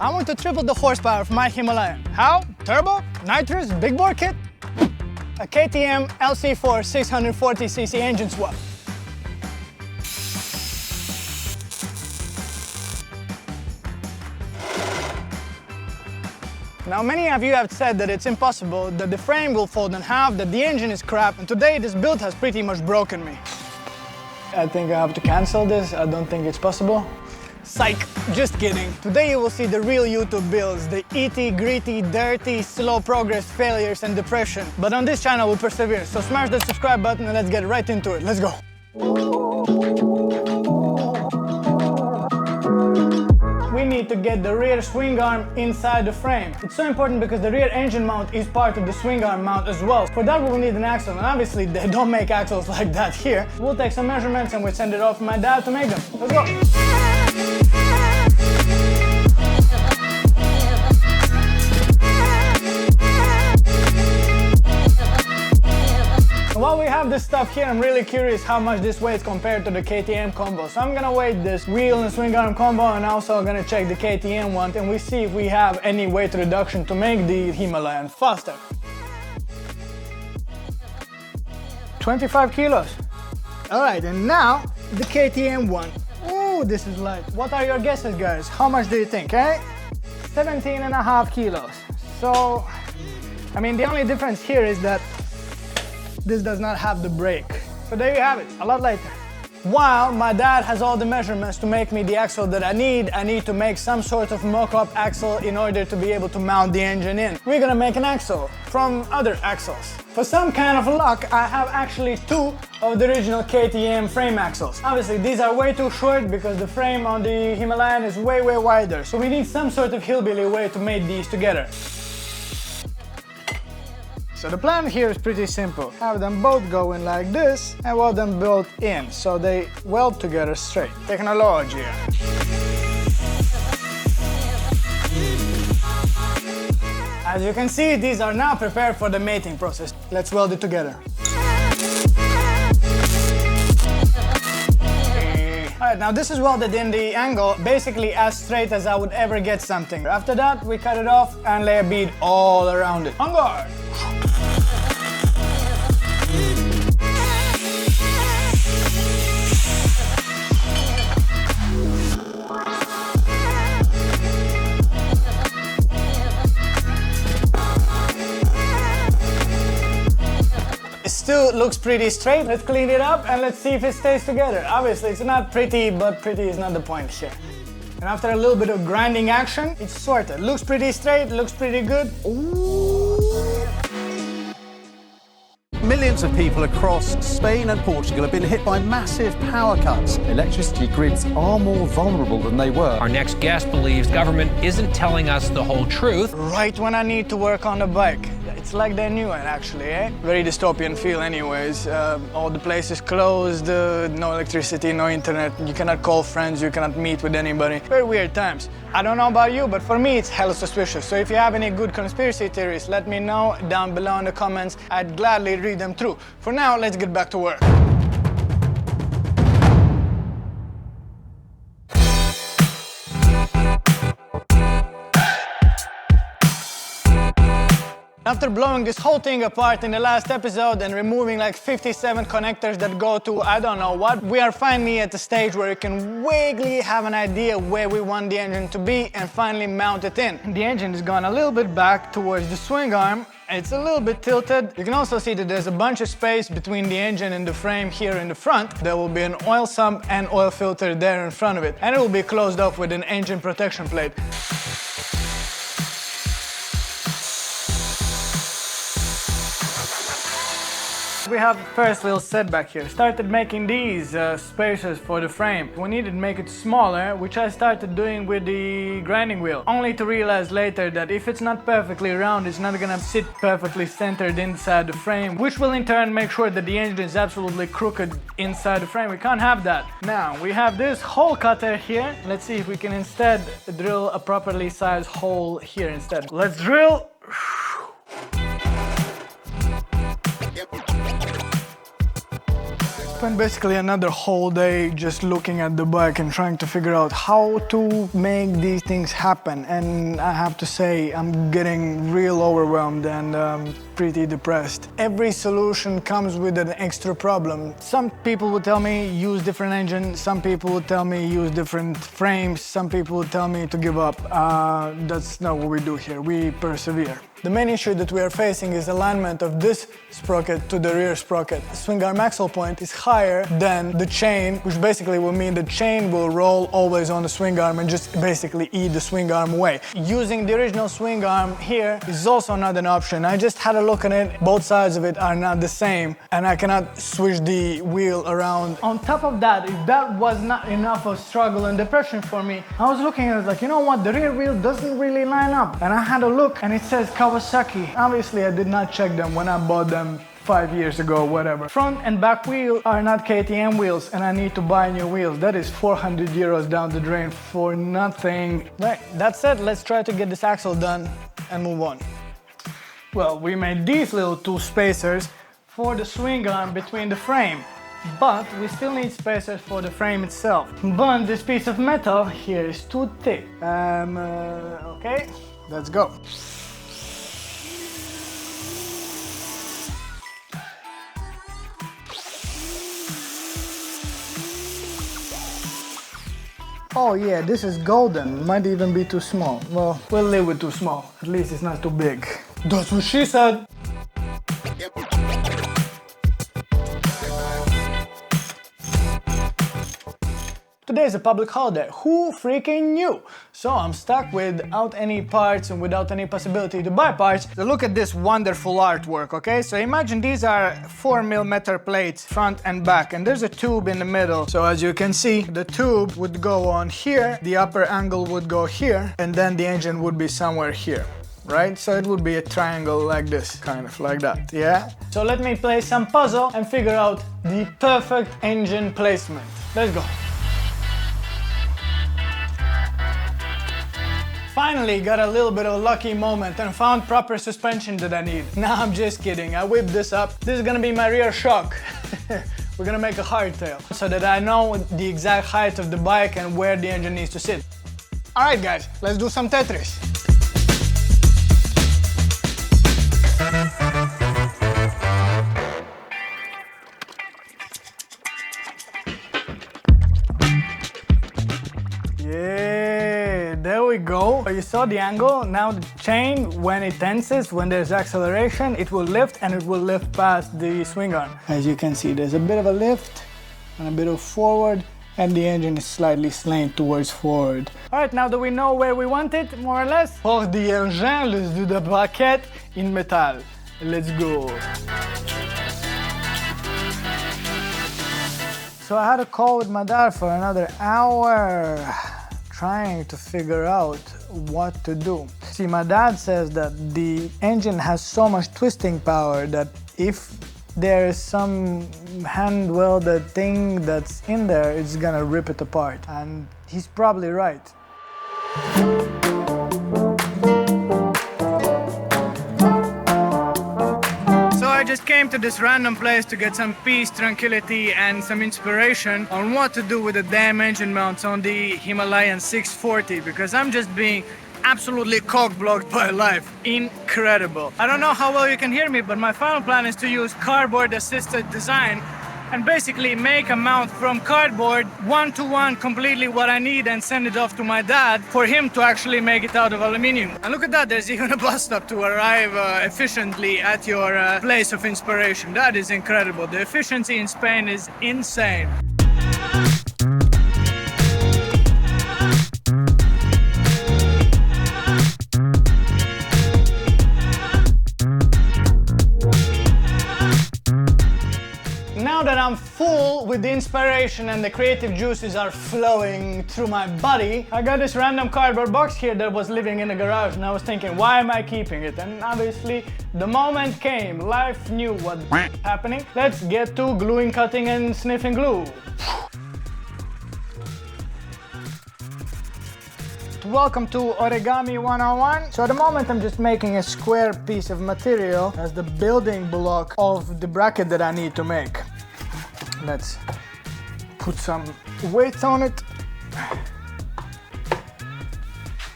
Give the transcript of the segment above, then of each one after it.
I want to triple the horsepower of my Himalayan. How? Turbo? Nitrous? Big bore kit? A KTM LC4 640cc engine swap. Now, many of you have said that it's impossible, that the frame will fold in half, that the engine is crap, and today this build has pretty much broken me. I think I have to cancel this. I don't think it's possible. Psych! Just kidding. Today you will see the real YouTube builds, the itty, gritty, dirty, slow progress, failures and depression. But on this channel we persevere, so smash the subscribe button and let's get right into it. Let's go! We need to get the rear swing arm inside the frame. It's so important because the rear engine mount is part of the swing arm mount as well. For that we will need an axle, and obviously they don't make axles like that here. We'll take some measurements and we'll send it off to my dad to make them. Let's go! While we have this stuff here, I'm really curious how much this weighs compared to the KTM combo. So I'm gonna weigh this wheel and swing arm combo, and also gonna check the KTM one, and we see if we have any weight reduction to make the Himalayan faster. 25 kilos. All right, and now the KTM one. Ooh, this is light. What are your guesses, guys? How much do you think, eh? 17.5 kilos. So, I mean, the only difference here is that this does not have the brake. So there you have it, a lot lighter. While my dad has all the measurements to make me the axle that I need to make some sort of mock-up axle in order to be able to mount the engine in. We're gonna make an axle from other axles. For some kind of luck, I have actually two of the original KTM frame axles. Obviously, these are way too short because the frame on the Himalayan is way wider. So we need some sort of hillbilly way to make these together. So the plan here is pretty simple. Have them both go in like this and weld them both in so they weld together straight. Technology. As you can see, these are now prepared for the mating process. Let's weld it together. Alright, now this is welded in the angle, basically as straight as I would ever get something. After that, we cut it off and lay a bead all around it. On guard! It still looks pretty straight. Let's clean it up and let's see if it stays together. Obviously, it's not pretty, but pretty is not the point here. And after a little bit of grinding action, it's sorted. Looks pretty straight, looks pretty good. Ooh. Millions of people across Spain and Portugal have been hit by massive power cuts. Electricity grids are more vulnerable than they were. Our next guest believes government isn't telling us the whole truth. Right when I need to work on the bike. It's like they're new, actually, eh? Very dystopian feel anyways. All the places closed, no electricity, no internet. You cannot call friends, you cannot meet with anybody. Very weird times. I don't know about you, but for me it's hella suspicious. So if you have any good conspiracy theories, let me know down below in the comments. I'd gladly read them through. For now, let's get back to work. After blowing this whole thing apart in the last episode and removing like 57 connectors that go to I don't know what, we are finally at the stage where you can vaguely have an idea where we want the engine to be and finally mount it in. The engine is gone a little bit back towards the swing arm. It's a little bit tilted. You can also see that there's a bunch of space between the engine and the frame here in the front. There will be an oil sump and oil filter there in front of it. And it will be closed off with an engine protection plate. We have first little setback here. Started making these spacers for the frame. We needed to make it smaller, which I started doing with the grinding wheel. Only to realize later that if it's not perfectly round, it's not gonna sit perfectly centered inside the frame, which will in turn make sure that the engine is absolutely crooked inside the frame. We can't have that. Now, we have this hole cutter here. Let's see if we can instead drill a properly sized hole here instead. Let's drill. spent basically another whole day just looking at the bike and trying to figure out how to make these things happen. And I have to say, I'm getting real overwhelmed and pretty depressed. Every solution comes with an extra problem. Some people would tell me use different engine, some people would tell me use different frames, some people would tell me to give up. That's not what we do here, we persevere. The main issue that we are facing is alignment of this sprocket to the rear sprocket. The swing arm axle point is higher than the chain, which basically will mean the chain will roll always on the swing arm and just basically eat the swing arm away. Using the original swing arm here is also not an option. I just had a look at it, both sides of it are not the same, and I cannot switch the wheel around. On top of that, if that was not enough of struggle and depression for me, I was looking at it like, you know what, the rear wheel doesn't really line up. And I had a look and it says Kawasaki. Obviously, I did not check them when I bought them 5 years ago, whatever. Front and back wheel are not KTM wheels and I need to buy new wheels. That is 400 euros down the drain for nothing. Right, that said, let's try to get this axle done and move on. Well, we made these little two spacers for the swing arm between the frame, but we still need spacers for the frame itself. But this piece of metal here is too thick. Okay, let's go. Oh yeah, this is golden. Might even be too small. Well, we'll live with too small. At least it's not too big. That's what she said. Today is a public holiday. Who freaking knew? So I'm stuck without any parts and without any possibility to buy parts. So look at this wonderful artwork, okay? So imagine these are 4mm plates, front and back, and there's a tube in the middle. So as you can see, the tube would go on here, the upper angle would go here, and then the engine would be somewhere here. Right? So it would be a triangle like this, kind of like that, yeah? So let me play some puzzle and figure out the perfect engine placement. Let's go. Finally got a little bit of a lucky moment and found proper suspension that I need. Nah, I'm just kidding, I whipped this up. This is gonna be my rear shock. We're gonna make a hardtail so that I know the exact height of the bike and where the engine needs to sit. Alright guys, let's do some Tetris. Yeah, there we go. You saw the angle. Now the chain, when it tenses, when there's acceleration, it will lift and it will lift past the swing arm. As you can see, there's a bit of a lift and a bit of forward, and the engine is slightly slanted towards forward. Alright, now that we know where we want it, more or less, pour the engine, let's do the bracket in metal. Let's go. So I had a call with my dad for another hour, trying to figure out what to do. See, my dad says that the engine has so much twisting power that if there is some hand-welded thing that's in there, it's gonna rip it apart. And he's probably right. So I just came to this random place to get some peace, tranquility, and some inspiration on what to do with the damn engine mounts on the Himalayan 640, because I'm just being absolutely cock-blocked by life. Incredible. I don't know how well you can hear me, but my final plan is to use cardboard-assisted design and basically make a mount from cardboard, one-to-one, completely what I need, and send it off to my dad for him to actually make it out of aluminium. And look at that, there's even a bus stop to arrive efficiently at your place of inspiration. That is incredible. The efficiency in Spain is insane. Now that I'm full with the inspiration and the creative juices are flowing through my body, I got this random cardboard box here that was living in the garage, and I was thinking, why am I keeping it? And obviously, the moment came. Life knew what was happening. Let's get to gluing, cutting, and sniffing glue. Welcome to Origami 101. So at the moment I'm just making a square piece of material as the building block of the bracket that I need to make. Let's put some weight on it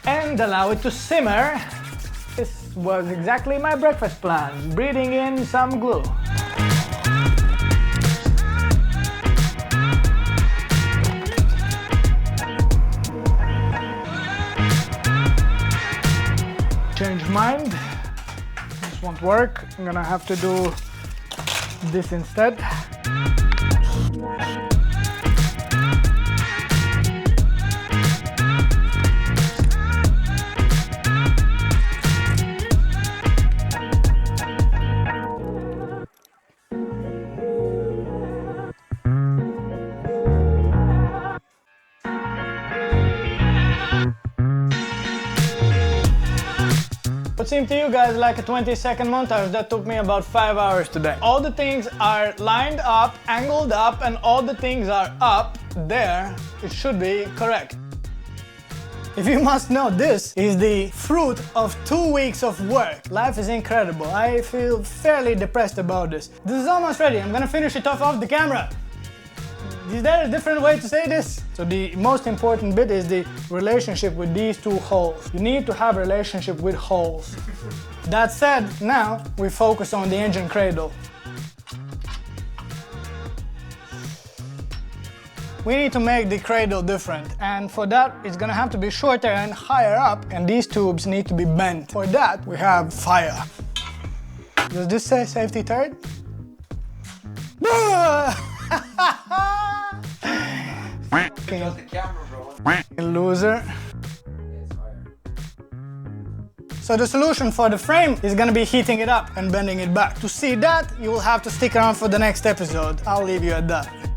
and allow it to simmer. This was exactly my breakfast plan, breathing in some glue. Change mind, this won't work. I'm gonna have to do this instead. What seemed to you guys like a 20-second montage that took me about 5 hours today. All the things are lined up, angled up, and all the things are up there. It should be correct. If you must know, this is the fruit of 2 weeks of work. Life is incredible. I feel fairly depressed about this. This is almost ready. I'm gonna finish it off the camera. Is there a different way to say this? So the most important bit is the relationship with these two holes. You need to have a relationship with holes. That said, now we focus on the engine cradle. We need to make the cradle different, and for that it's gonna have to be shorter and higher up, and these tubes need to be bent. For that we have fire. Does this say safety third? Loser. So the solution for the frame is gonna be heating it up and bending it back. To see that, you will have to stick around for the next episode. I'll leave you at that.